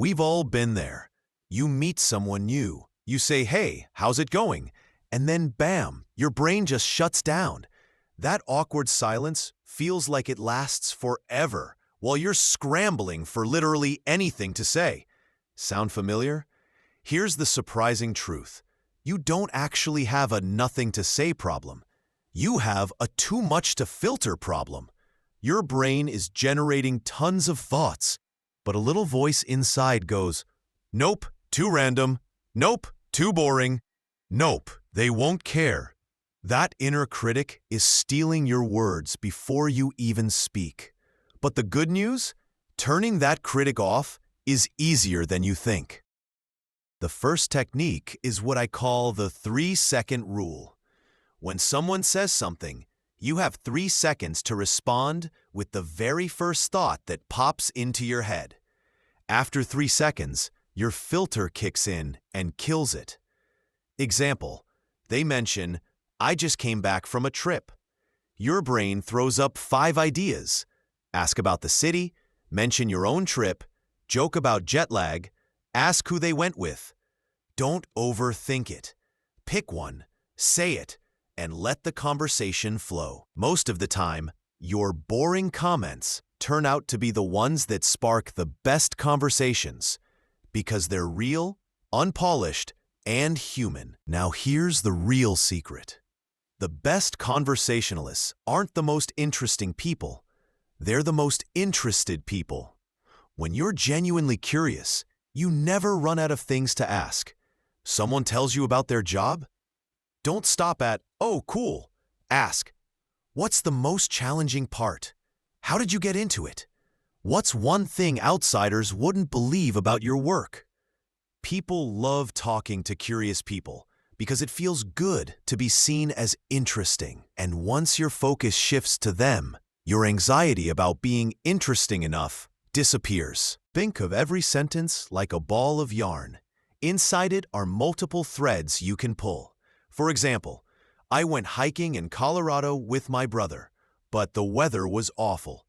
We've all been there. You meet someone new. You say, "Hey, how's it going?" And then bam, your brain just shuts down. That awkward silence feels like it lasts forever while you're scrambling for literally anything to say. Sound familiar? Here's the surprising truth. You don't actually have a nothing to say problem. You have a too much to filter problem. Your brain is generating tons of thoughts, but a little voice inside goes, "Nope, too random. Nope, too boring. Nope, they won't care." That inner critic is stealing your words before you even speak. But the good news? Turning that critic off is easier than you think. The first technique is what I call the 3-second rule. When someone says something, you have 3 seconds to respond with the very first thought that pops into your head. After 3 seconds, your filter kicks in and kills it. Example, they mention, "I just came back from a trip." Your brain throws up 5 ideas. Ask about the city, mention your own trip, joke about jet lag, ask who they went with. Don't overthink it. Pick one, say it, and let the conversation flow. Most of the time, your boring comments turn out to be the ones that spark the best conversations because they're real, unpolished, and human. Now here's the real secret. The best conversationalists aren't the most interesting people. They're the most interested people. When you're genuinely curious, you never run out of things to ask. Someone tells you about their job? Don't stop at, "Oh, cool." Ask, "What's the most challenging part? How did you get into it? What's one thing outsiders wouldn't believe about your work?" People love talking to curious people because it feels good to be seen as interesting. And once your focus shifts to them, your anxiety about being interesting enough disappears. Think of every sentence like a ball of yarn. Inside it are multiple threads you can pull. For example, "I went hiking in Colorado with my brother, but the weather was awful."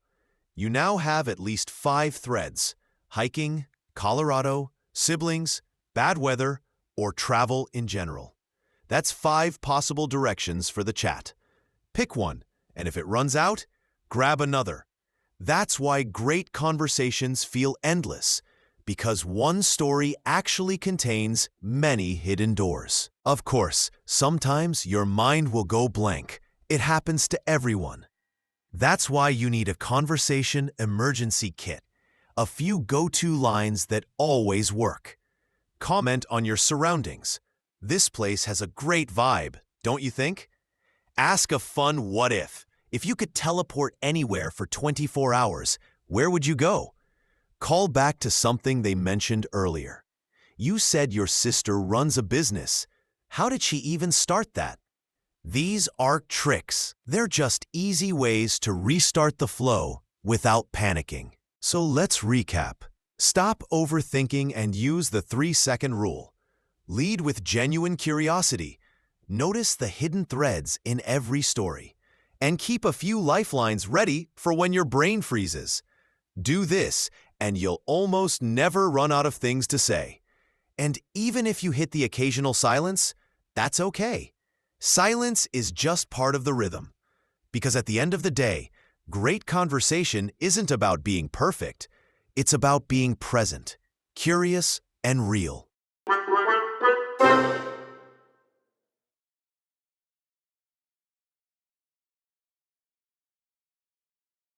You now have at least 5 threads: hiking, Colorado, siblings, bad weather, or travel in general. That's 5 possible directions for the chat. Pick one, and if it runs out, grab another. That's why great conversations feel endless, because one story actually contains many hidden doors. Of course, sometimes your mind will go blank. It happens to everyone. That's why you need a conversation emergency kit, a few go-to lines that always work. Comment on your surroundings. "This place has a great vibe, don't you think?" Ask a fun what if. If you could teleport anywhere for 24 hours, where would you go? Call back to something they mentioned earlier. You said your sister runs a business. How did she even start that? These aren't tricks. They're just easy ways to restart the flow without panicking. So let's recap. Stop overthinking and use the 3-second rule. Lead with genuine curiosity. Notice the hidden threads in every story. And keep a few lifelines ready for when your brain freezes. Do this, and you'll almost never run out of things to say. And even if you hit the occasional silence, that's okay. Silence is just part of the rhythm. Because at the end of the day, great conversation isn't about being perfect. It's about being present, curious, and real.